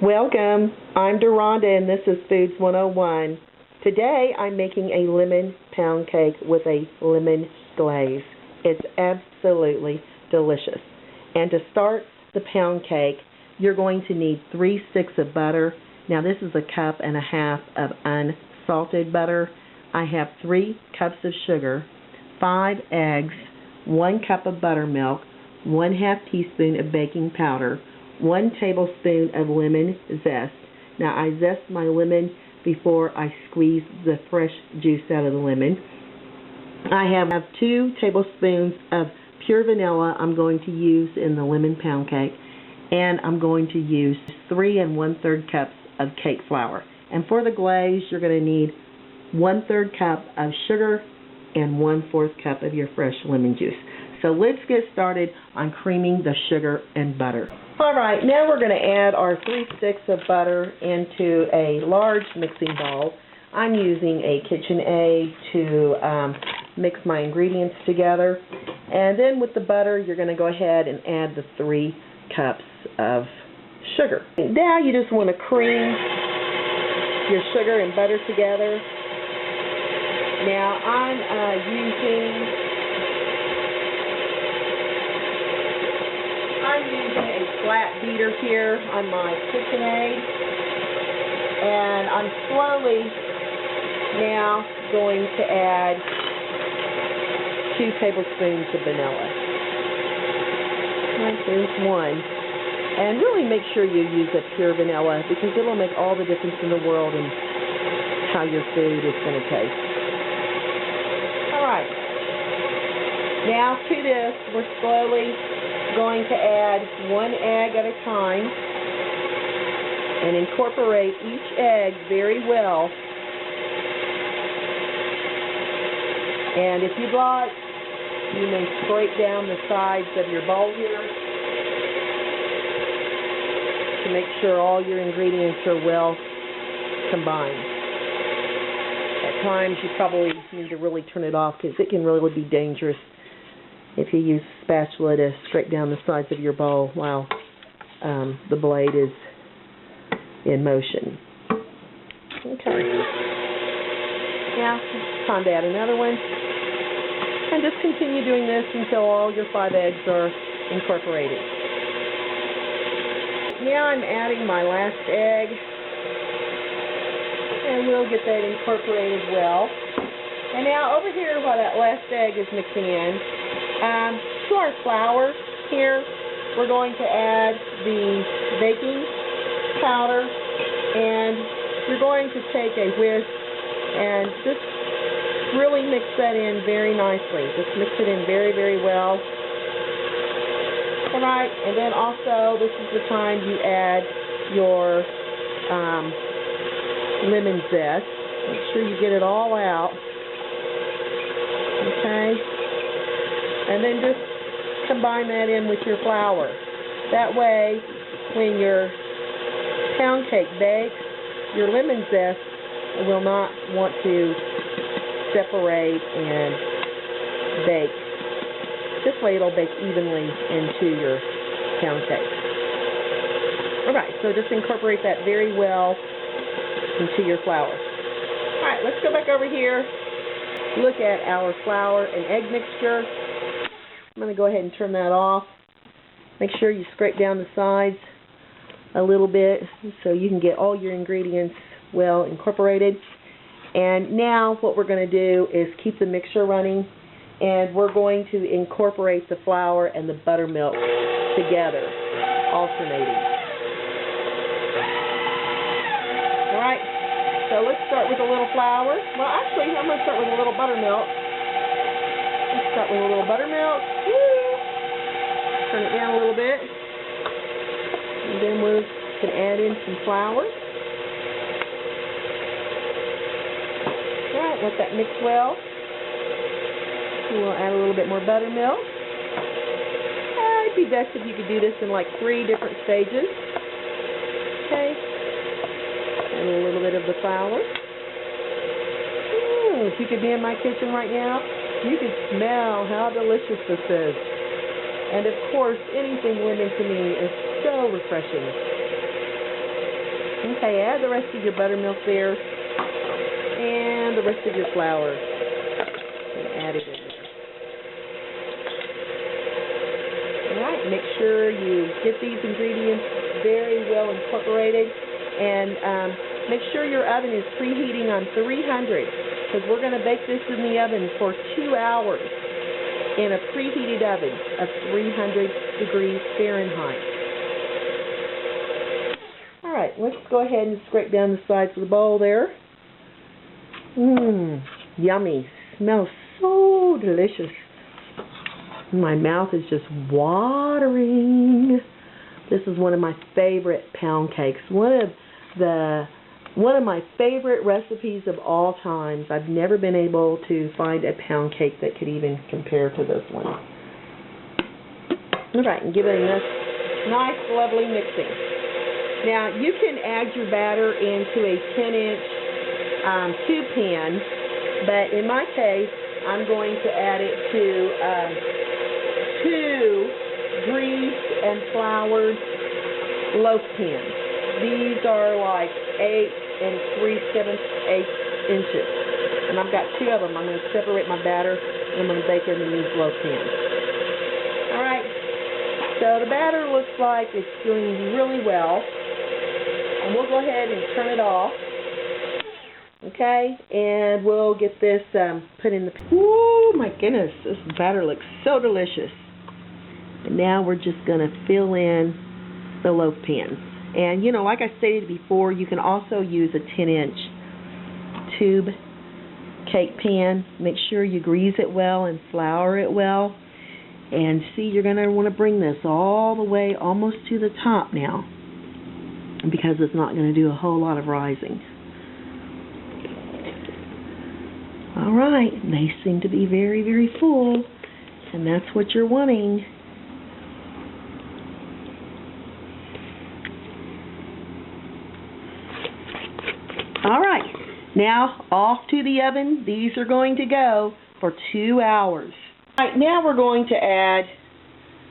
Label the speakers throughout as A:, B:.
A: Welcome, I'm Deronda and this is Foods 101. Today I'm making a lemon pound cake with a lemon glaze. It's absolutely delicious. And to start the pound cake, you're going to need 3 sticks of butter. Now this is 1.5 cups of unsalted butter. I have 3 cups of sugar, 5 eggs, 1 cup of buttermilk, 1/2 teaspoon of baking powder, 1 tablespoon of lemon zest. Now I zest my lemon before I squeeze the fresh juice out of the lemon. I have 2 tablespoons of pure vanilla I'm going to use in the lemon pound cake, and I'm going to use 3 1/3 cups of cake flour. And for the glaze, you're going to need 1/3 cup of sugar and 1/4 cup of your fresh lemon juice. So let's get started on creaming the sugar and butter. Alright, now we're going to add our 3 sticks of butter into a large mixing bowl. I'm using a KitchenAid to mix my ingredients together. And then with the butter, you're going to go ahead and add the 3 cups of sugar. Now you just want to cream your sugar and butter together. Now I'm using a flat beater here on my KitchenAid, and I'm slowly now going to add 2 tablespoons of vanilla. Right, there's 1. And really make sure you use a pure vanilla because it'll make all the difference in the world in how your food is going to taste. Alright, now to this, we're slowly going to add 1 egg at a time and incorporate each egg very well. And if you'd like, you may scrape down the sides of your bowl here to make sure all your ingredients are well combined. At times you probably need to really turn it off because it can really be dangerous if you use a spatula to scrape down the sides of your bowl while the blade is in motion. Okay. Now it's time to add another one. And just continue doing this until all your 5 eggs are incorporated. Now I'm adding my last egg. And we'll get that incorporated well. And now over here while that last egg is mixing in, to our flour here, we're going to add the baking powder, and you're going to take a whisk and just really mix that in very nicely. Just mix it in very, very well. Alright, and then also this is the time you add your lemon zest. Make sure you get it all out. Okay? And then just combine that in with your flour. That way, when your pound cake bakes, your lemon zest will not want to separate and bake. This way it'll bake evenly into your pound cake. Alright, so just incorporate that very well into your flour. Alright, let's go back over here. Look at our flour and egg mixture. I'm going to go ahead and turn that off. Make sure you scrape down the sides a little bit so you can get all your ingredients well incorporated. And now what we're going to do is keep the mixture running, and we're going to incorporate the flour and the buttermilk together, alternating. Alright, so let's start with a little flour. Well, actually, I'm going to start with a little buttermilk. Let's start with a little buttermilk. Woo! Turn it down a little bit. And then we can add in some flour. Alright, let that mix well. We'll add a little bit more buttermilk. It'd be best if you could do this in like 3 different stages. Okay. And a little bit of the flour. If you could be in my kitchen right now, you could smell how delicious this is. And of course, anything lemon to me is so refreshing. Okay, add the rest of your buttermilk there and the rest of your flour. And add it in there. Alright, make sure you get these ingredients very well incorporated, and make sure your oven is preheating on 300, because we're going to bake this in the oven for 2 hours in a preheated oven of 300 degrees Fahrenheit. Alright, let's go ahead and scrape down the sides of the bowl there. Yummy. Smells so delicious. My mouth is just watering. This is one of my favorite pound cakes. One of my favorite recipes of all times. I've never been able to find a pound cake that could even compare to this one. Alright, and give it a nice, lovely mixing. Now, you can add your batter into a 10-inch tube pan, but in my case, I'm going to add it to 2 greased and floured loaf pans. These are like 8 3/7 inches. And I've got 2 of them. I'm going to separate my batter and I'm going to bake them in these loaf pans. Alright, so the batter looks like it's doing really well. And we'll go ahead and turn it off. Okay, and we'll get this put in the pan. Ooh, my goodness, this batter looks so delicious. And now we're just going to fill in the loaf pans. And, you know, like I stated before, you can also use a 10-inch tube cake pan. Make sure you grease it well and flour it well. And see, you're going to want to bring this all the way almost to the top now, because it's not going to do a whole lot of rising. Alright, they seem to be very, very full, and that's what you're wanting. Alright, now off to the oven. These are going to go for 2 hours. Alright, now we're going to add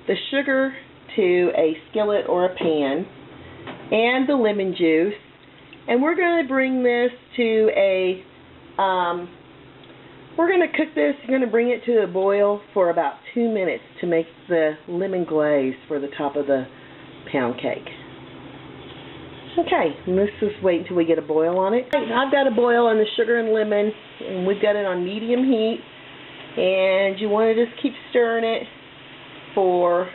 A: the sugar to a skillet or a pan and the lemon juice, and we're going to bring this to a we're going to cook this. You're going to bring it to a boil for about 2 minutes to make the lemon glaze for the top of the pound cake. Okay, let's just wait until we get a boil on it. I've got a boil on the sugar and lemon, and we've got it on medium heat. And you want to just keep stirring it for,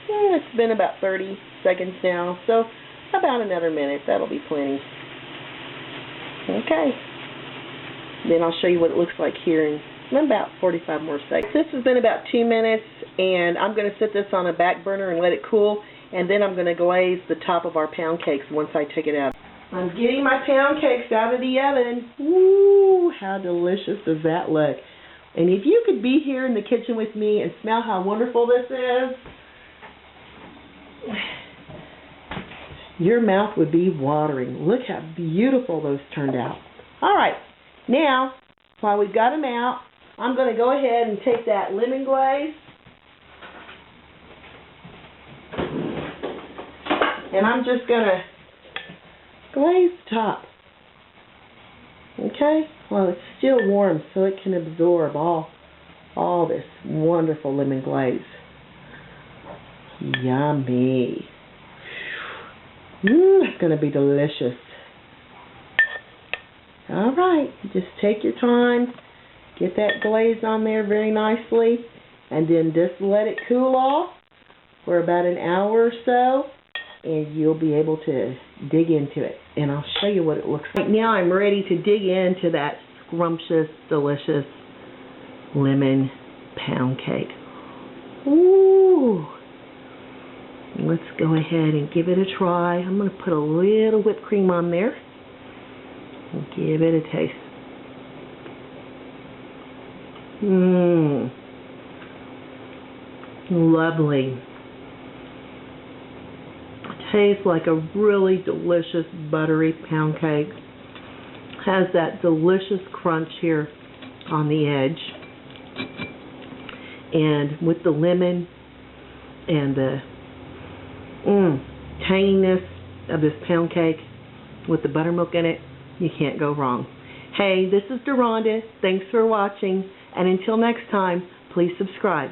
A: it's been about 30 seconds now, so about another minute. That'll be plenty. Okay. Then I'll show you what it looks like here in about 45 more seconds. This has been about 2 minutes, and I'm going to set this on a back burner and let it cool, and then I'm going to glaze the top of our pound cakes once I take it out. I'm getting my pound cakes out of the oven. Woo, how delicious does that look? And if you could be here in the kitchen with me and smell how wonderful this is, your mouth would be watering. Look how beautiful those turned out. All right. Now, while we've got them out, I'm going to go ahead and take that lemon glaze, and I'm just going to glaze the top. Okay? Well, it's still warm, so it can absorb all this wonderful lemon glaze. Yummy. It's going to be delicious. Alright, just take your time, get that glaze on there very nicely, and then just let it cool off for about an hour or so, and you'll be able to dig into it. And I'll show you what it looks like. Now I'm ready to dig into that scrumptious, delicious lemon pound cake. Ooh! Let's go ahead and give it a try. I'm going to put a little whipped cream on there. Give it a taste. Lovely. Tastes like a really delicious buttery pound cake. Has that delicious crunch here on the edge. And with the lemon and the tanginess of this pound cake, with the buttermilk in it, you can't go wrong. Hey, this is Deronda. Thanks for watching, and until next time, please subscribe.